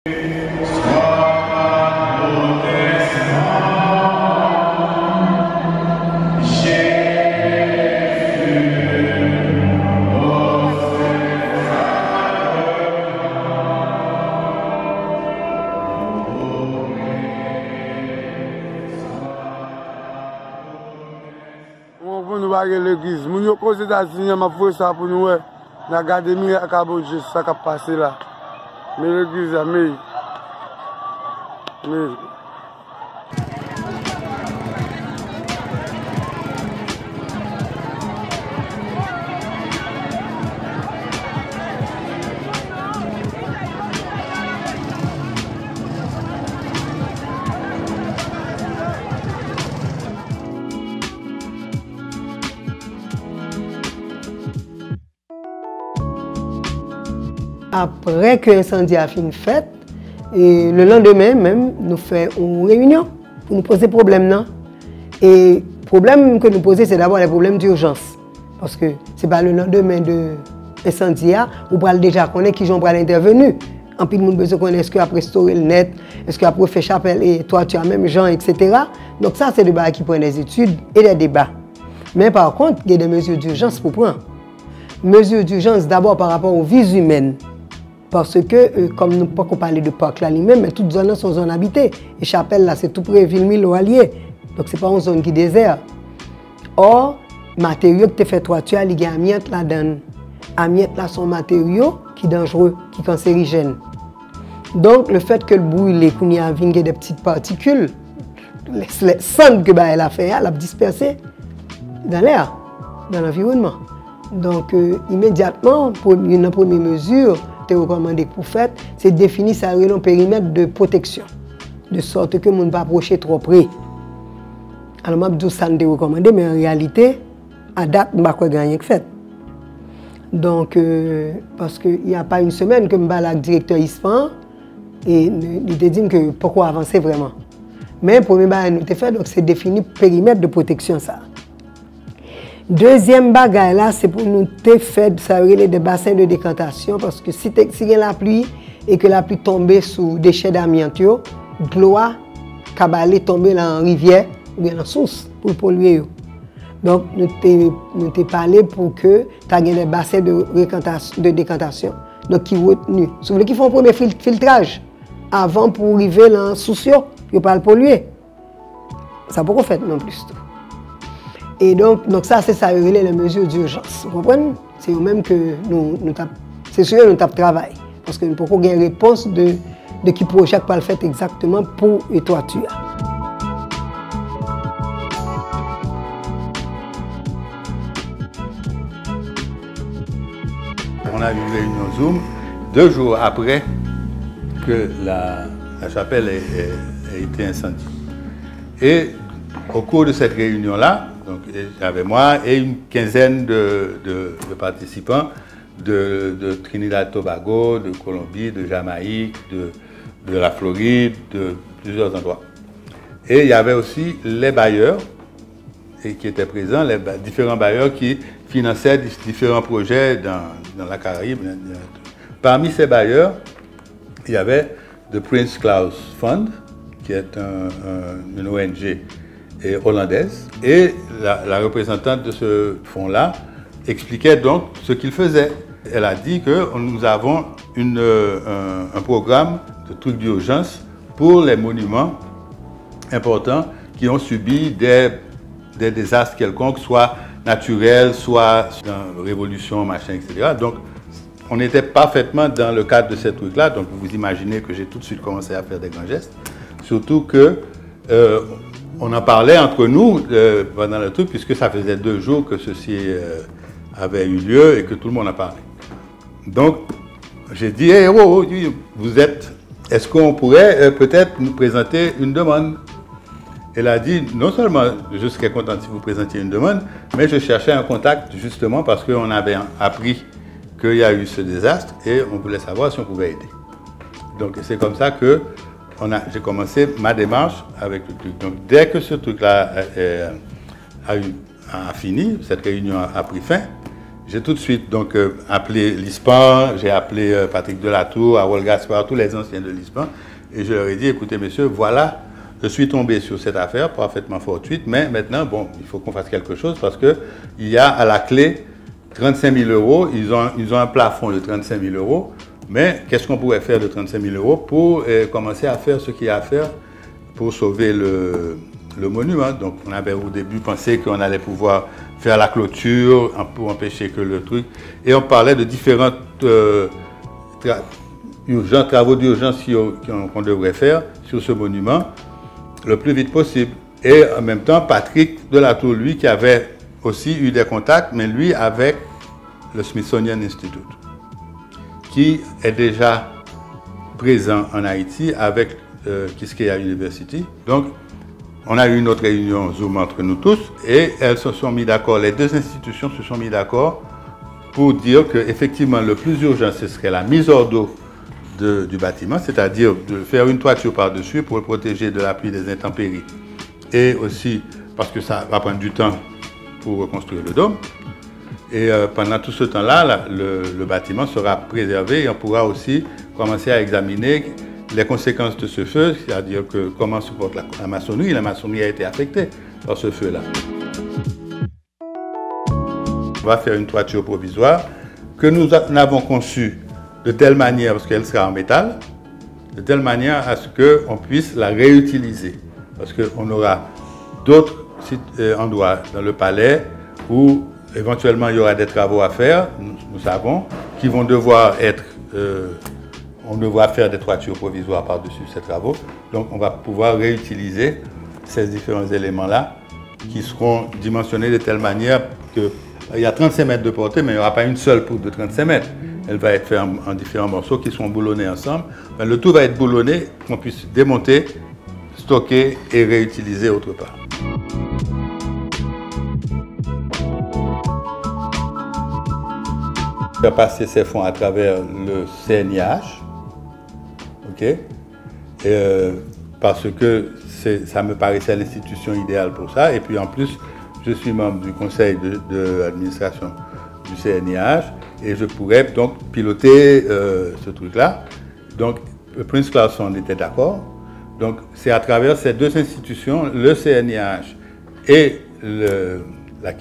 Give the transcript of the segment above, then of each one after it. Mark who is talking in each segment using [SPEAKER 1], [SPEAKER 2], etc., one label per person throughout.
[SPEAKER 1] L'église, nous avons causé d'Azine, ma foi, ça pour nous, on a gardé mis à Cabo Jésus, ça qui a passé là. Mais l'église, mais.
[SPEAKER 2] Après que l'incendie a fini fait, et le lendemain même, nous faisons une réunion pour nous poser problème. Non? Et le problème que nous posons, c'est d'abord les problèmes d'urgence. Parce que ce n'est pas le lendemain de l'incendie, on peut déjà connaître qui ont intervenu. En plus, nous besoin de connaître est-ce qu'il a restauré le net, est-ce qu'il a fait chapelle et toi tu as même gens, etc. Donc ça, c'est des débats qui prennent des études et des débats. Mais par contre, il y a des mesures d'urgence pour prendre. Mesures d'urgence d'abord par rapport aux vies humaines. Parce que, comme nous ne pouvons pas parler de parc là lui-même, mais toutes zones sont zones habitées. Et Chapelle là, c'est tout près de Ville-Milo allié. Donc ce n'est pas une zone qui est désert. Or, matériaux que tu fais toiture, il y a amiante là-dedans. Amiante là sont matériaux qui sont dangereux, qui sont cancérigènes. Donc le fait que le brûlé, qu'on y a des petites particules, les cendres que elle a fait, elle a dispersé dans l'air, dans l'environnement. Donc immédiatement, une première mesure, recommandé pour faire, c'est de définir un périmètre de protection, de sorte que on ne va pas approcher trop près. Alors, je dis ça ne recommandé, mais en réalité, à date, je ne vais pas gagner que fait. Donc, parce qu'il n'y a pas une semaine que je suis avec le directeur ISPAN et il te dit que pourquoi avancer vraiment. Mais pour nous, c'est définir le périmètre de protection. Ça. Deuxième bagaille là, c'est pour nous faire des bassins de décantation parce que si il y a la pluie et que la pluie tombe sur des déchets d'amiante, l'eau va tomber dans la rivière ou bien dans la source pour polluer. Donc nous t'ai parlé pour que tu aies des bassins de décantation donc qui retenus. Si vous voulez qu'ils font un premier filtrage avant pour arriver dans la source, ils ne pas le polluer. Ça peut pas faire non plus. Et donc ça, c'est ça, les mesures d'urgence. Vous comprenez? C'est eux-mêmes que c'est sûr que nous travaillons. Parce que nous pouvons avoir une réponse de qui projet pas le faire exactement pour les toitures.
[SPEAKER 3] On a eu une réunion Zoom 2 jours après que la chapelle ait été incendiée. Et au cours de cette réunion-là, donc, il y avait moi et une quinzaine de participants de Trinidad et Tobago, de Colombie, de Jamaïque, de la Floride, de plusieurs endroits. Et il y avait aussi les bailleurs qui étaient présents, les différents bailleurs qui finançaient différents projets dans la Caraïbe. Parmi ces bailleurs, il y avait The Prince Claus Fund, qui est une ONG hollandaise, et la représentante de ce fonds-là expliquait donc ce qu'il faisait. Elle a dit que nous avons un programme de trucs d'urgence pour les monuments importants qui ont subi des désastres quelconques, soit naturels, soit dans révolution, machin, etc. Donc, on était parfaitement dans le cadre de ces trucs-là. Donc, vous imaginez que j'ai tout de suite commencé à faire des grands gestes. Surtout que on en parlait entre nous pendant le truc, puisque ça faisait 2 jours que ceci avait eu lieu et que tout le monde en parlait. Donc, j'ai dit, hey, vous êtes, est-ce qu'on pourrait peut-être nous présenter une demande? Elle a dit, non seulement je serais content si vous présentiez une demande, mais je cherchais un contact justement parce qu'on avait appris qu'il y a eu ce désastre et on voulait savoir si on pouvait aider. Donc, c'est comme ça que j'ai commencé ma démarche avec le truc. Donc, dès que ce truc-là a fini, cette réunion a pris fin, j'ai tout de suite donc, appelé l'ISPAN, j'ai appelé Patrick Delatour, Harold Gaspard, tous les anciens de l'ISPAN, et je leur ai dit, écoutez messieurs, voilà, je suis tombé sur cette affaire, parfaitement fortuite, mais maintenant, bon, il faut qu'on fasse quelque chose parce qu'il y a à la clé 35 000 euros, ils ont un plafond de 35 000 euros, mais qu'est-ce qu'on pourrait faire de 35 000 euros pour commencer à faire ce qu'il y a à faire pour sauver le monument. Donc on avait au début pensé qu'on allait pouvoir faire la clôture pour empêcher que le truc... Et on parlait de différents travaux d'urgence qu'on devrait faire sur ce monument le plus vite possible. Et en même temps, Patrick Delatour, lui, qui avait aussi eu des contacts, mais lui avec le Smithsonian Institute, qui est déjà présent en Haïti avec Quisqueya University. Donc, on a eu une autre réunion Zoom entre nous tous et elles se sont mis d'accord, les deux institutions se sont mis d'accord pour dire qu'effectivement, le plus urgent, ce serait la mise hors d'eau du bâtiment, c'est-à-dire de faire une toiture par-dessus pour le protéger de la pluie, des intempéries. Et aussi parce que ça va prendre du temps pour reconstruire le dôme. Et pendant tout ce temps-là, le bâtiment sera préservé et on pourra aussi commencer à examiner les conséquences de ce feu, c'est-à-dire que comment supporte la maçonnerie. La maçonnerie a été affectée par ce feu-là. On va faire une toiture provisoire que nous avons conçue de telle manière, parce qu'elle sera en métal, de telle manière à ce qu'on puisse la réutiliser. Parce qu'on aura d'autres endroits dans le palais où éventuellement il y aura des travaux à faire, nous savons, qui vont devoir être... on devra faire des toitures provisoires par-dessus ces travaux. Donc on va pouvoir réutiliser ces différents éléments-là qui seront dimensionnés de telle manière qu'il y a 35 mètres de portée, mais il n'y aura pas une seule poutre de 35 mètres. Elle va être faite en différents morceaux qui seront boulonnés ensemble. Enfin, le tout va être boulonné, qu'on puisse démonter, stocker et réutiliser autre part. Faire passer ces fonds à travers le CNIH, ok, parce que ça me paraissait l'institution idéale pour ça. Et puis en plus, je suis membre du conseil d'administration du CNIH et je pourrais donc piloter ce truc-là. Donc Prince Clauson était d'accord. Donc c'est à travers ces deux institutions, le CNIH et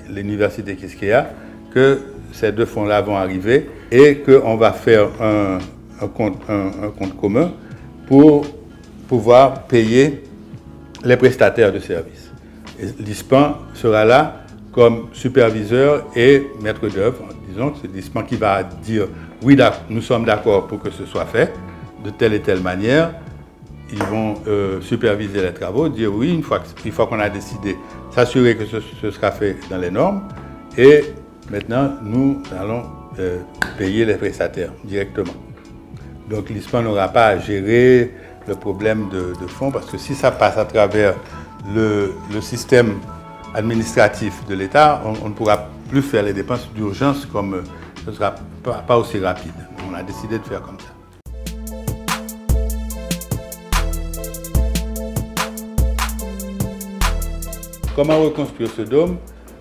[SPEAKER 3] l'université Quisqueya, que ces deux fonds-là vont arriver et qu'on va faire un compte commun pour pouvoir payer les prestataires de services. L'ISPAN sera là comme superviseur et maître d'œuvre. Disons que c'est l'ISPAN qui va dire « oui, nous sommes d'accord pour que ce soit fait de telle et telle manière ». Ils vont superviser les travaux, dire oui, une fois qu'on a décidé, s'assurer que ce sera fait dans les normes. Et maintenant, nous allons payer les prestataires directement. Donc l'ISPAN n'aura pas à gérer le problème de fonds, parce que si ça passe à travers le système administratif de l'État, on ne pourra plus faire les dépenses d'urgence comme ce ne sera pas aussi rapide. On a décidé de faire comme ça. Comment reconstruire ce dôme?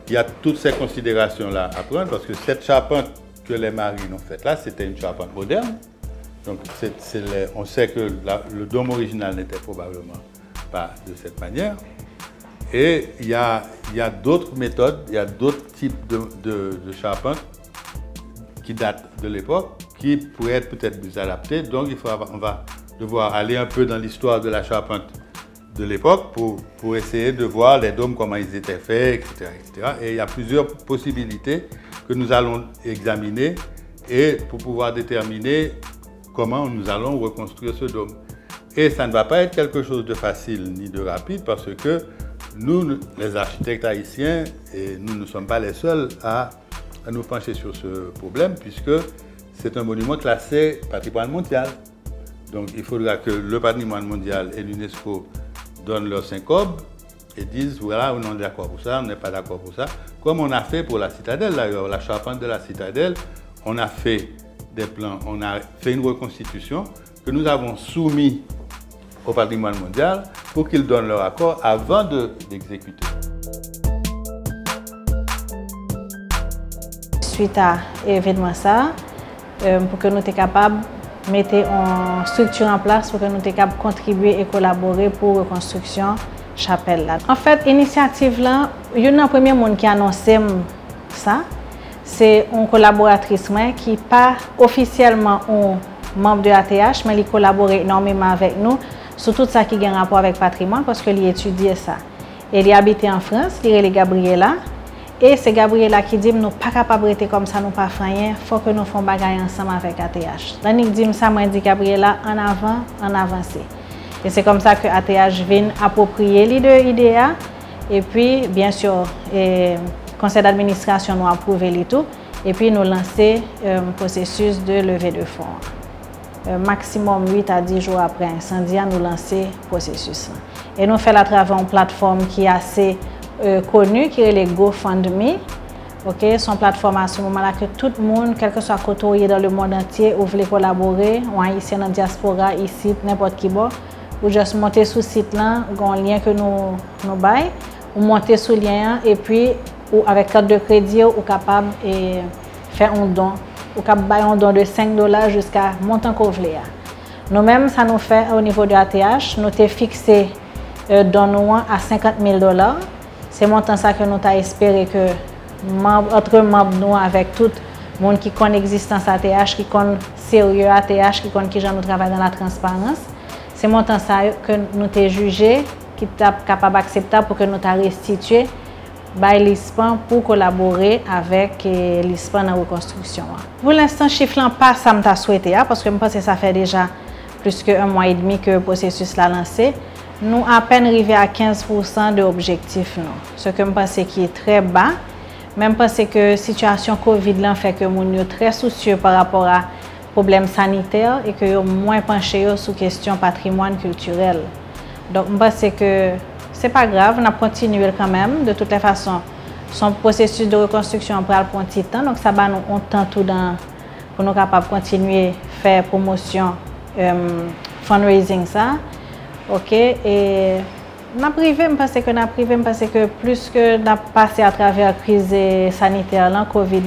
[SPEAKER 3] Il y a toutes ces considérations-là à prendre, parce que cette charpente que les marines ont faite là, c'était une charpente moderne. Donc on sait que le dôme original n'était probablement pas de cette manière. Et il y a d'autres méthodes, il y a d'autres types de charpentes qui datent de l'époque, qui pourraient être peut-être plus adaptées. Donc on va devoir aller un peu dans l'histoire de la charpente de l'époque pour essayer de voir les dômes, comment ils étaient faits, etc., etc. Et il y a plusieurs possibilités que nous allons examiner et pour pouvoir déterminer comment nous allons reconstruire ce dôme. Et ça ne va pas être quelque chose de facile ni de rapide, parce que nous, les architectes haïtiens, et nous ne sommes pas les seuls à nous pencher sur ce problème, puisque c'est un monument classé patrimoine mondial. Donc il faudra que le patrimoine mondial et l'UNESCO donnent leur syncope et disent voilà, on est d'accord pour ça, on n'est pas d'accord pour ça. Comme on a fait pour la citadelle d'ailleurs, la charpente de la citadelle, on a fait des plans, on a fait une reconstitution que nous avons soumis au patrimoine mondial pour qu'ils donnent leur accord avant d'exécuter.
[SPEAKER 4] suite à l'événement ça, pour que nous soyons capables de mettre une structure en place pour que nous soyons capables de contribuer et collaborer pour la reconstruction chapelle là. En fait, l'initiative là, il y a un premier monde qui a annoncé ça, c'est une collaboratrice qui n'est pas officiellement un membre de ATH, mais elle collabore énormément avec nous sur tout ça qui a un rapport avec le patrimoine parce qu'elle étudie ça. Elle habite en France, elle est Gabriela. Et c'est Gabriela qui dit nous ne sommes pas capables de rester comme ça, nous ne pas rien, il faut que nous fassions bagaille ensemble avec ATH. Quand il dit ça, moi dit Gabriela en avant, en avancé. Et c'est comme ça que ATH vient approprier l'idée. Et puis, bien sûr, le conseil d'administration nous a approuvé les tout. Et puis, nous lancer un processus de levée de fonds. Maximum 8 à 10 jours après l'incendie, nous lancer le processus. Et nous faisons à travers une plateforme qui est assez connue, qui est le GoFundMe. Okay? C'est une plateforme à ce moment-là que tout le monde, quel que soit côté dans le monde entier, ou voulez collaborer, ou ici dans la diaspora, ici, n'importe qui, ou juste monter sur le site là, un lien que nous baillons, ou monter sur le lien, et puis, ou avec carte de crédit, ou capable de faire un don. Ou capable un don de $5 jusqu'à montant qu'on voulait. Nous-mêmes, ça nous fait au niveau de ATH, nous avons fixé don à $50 000. C'est montant ça que nous avons espéré que entre membres nous avec tout le monde qui connaît l'existence ATH, qui connaît sérieux ATH, qui connaît qui nous travaille dans la transparence. C'est montant ça que nous avons jugé qui est capable d'accepter pour que nous avons restitué l'ISPAN pour collaborer avec l'ISPAN dans la reconstruction. Pour l'instant, le chiffre n'est pas ça que je souhaité parce que je pense que ça fait déjà plus qu'un mois et demi que le processus l'a lancé. Nous à peine arrivé à 15% de l'objectif. Ce que je pense qui est très bas. Même parce que la situation Covid fait que nous sommes très soucieux par rapport à problèmes sanitaires et que nous sommes moins penchés sur la question patrimoine culturel. Donc, je pense que ce n'est pas grave, on a continué quand même. De toutes les façons, son processus de reconstruction prend un petit temps. Donc, ça va nous un temps tout dans, pour nous capables de continuer à faire promotion, fundraising ça. OK. Et on a privé, parce que plus que nous passé à travers la crise sanitaire, la COVID,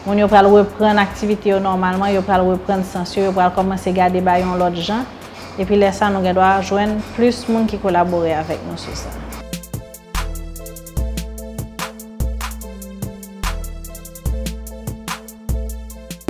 [SPEAKER 4] on va reprendre l'activité normalement, on va reprendre censure, on va commencer à garder l'autre gens. Et puis là, nous devons joindre plus de monde qui collabore avec nous sur ça.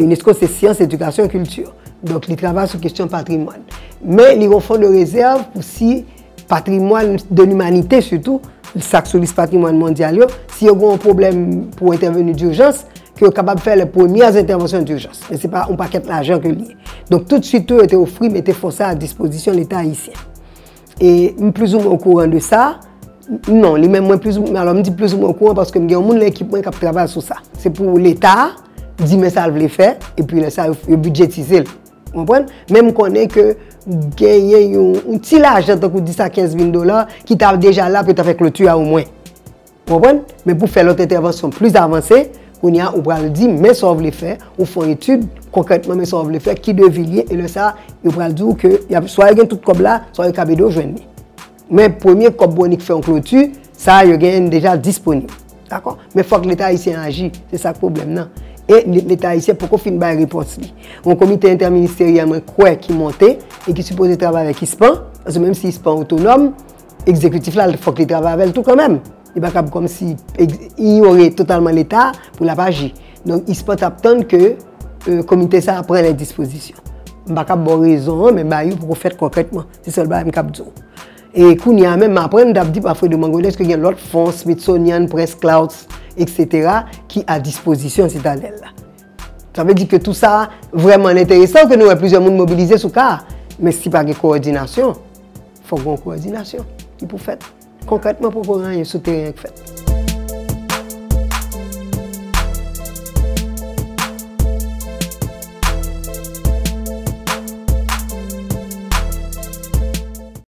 [SPEAKER 2] UNESCO, c'est sciences, éducation et culture. Donc, ils travaillent sur la question patrimoine. Mais ils ont un fonds de réserve pour si patrimoine de l'humanité, surtout, le saxolis patrimoine mondial, s'il y a un problème pour intervenir d'urgence, qui est capable de faire les premières interventions d'urgence. Mais ce n'est pas un paquet d'argent que lié. Donc tout de suite, eux étaient offert, mettaient ça à disposition de l'État haïtien. Et plus ou moins au courant de ça, non, les mêmes plus ou moins, alors je dis plus ou moins au courant parce que il y a un monde l'équipe qui travaille sur ça. C'est pour l'État, dit mais ça le faire, et puis ça le budgétiser. Vous comprenez? Même qu'on est que gagner un petit argent, donc 10 à 15 000 $ qui t'a déjà là, peut-être avec le tuer au moins. Vous comprenez? Mais pour faire l'autre intervention plus avancée, on va dire, mais ça va le faire, on fait une étude, concrètement, mais ça va le faire, qui de Villiers, et le ça, on va dire que soit il y a tout comme là, soit il y a cadeau joindre. Mais le premier cop bonique fait en clôture, ça, il y a déjà disponible. D'accord? Mais il faut que l'État haïtien agisse, c'est ça le problème. Non? Et l'État haïtien, pourquoi il finit par réponse? Un comité interministériel qui monté et qui suppose travailler avec ISPAN, parce que même si ISPAN est autonome, l'exécutif là, il faut qu'il travaille avec tout quand même. Il va comme si il y aurait totalement l'État pour la agir. Donc, il se peut attendre que le comité ça prenne les dispositions. Je ne vais pas avoir raison, mais il faut faire concrètement. C'est ça le bail que je dis. Et quand il y a même après, on a dit parfois de Mangolais qu'il y a l'autre fonds, Smithsonian, Press Clouds, etc., qui à disposition de Citadelle. Ça veut dire que tout ça vraiment intéressant, que nous avons plusieurs monde mobilisés sur le cas. Mais si pas de coordination, il faut une coordination qui pour faire concrètement pour qu'on ait un souterrain fait.